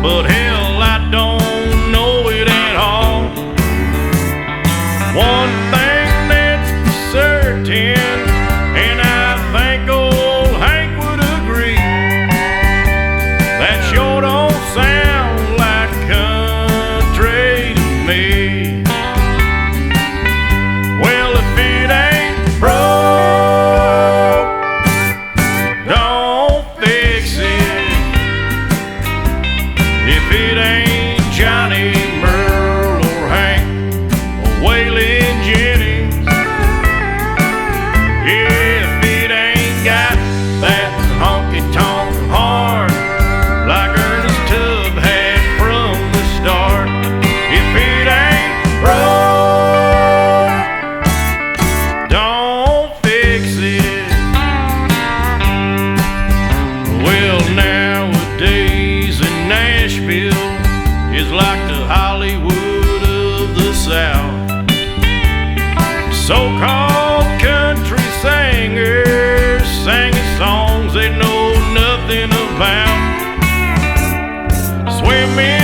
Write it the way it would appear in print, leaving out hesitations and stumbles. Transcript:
but hell, I don't know it at all. One thing that's certain, and I think old Hank would agree, that sure don't sound like country to me. Well, if it ain't broke, don't fix it. If it ain't Johnny, Merle, or Hank, or Waylon Jennings, yeah, if it ain't got that honky-tonk horn like Ernest Tubb had from the start, if it ain't broke, don't fix it. Well, nowadays in Nashville is like the Hollywood of the South. So-called country singers singing songs they know nothing about, swimming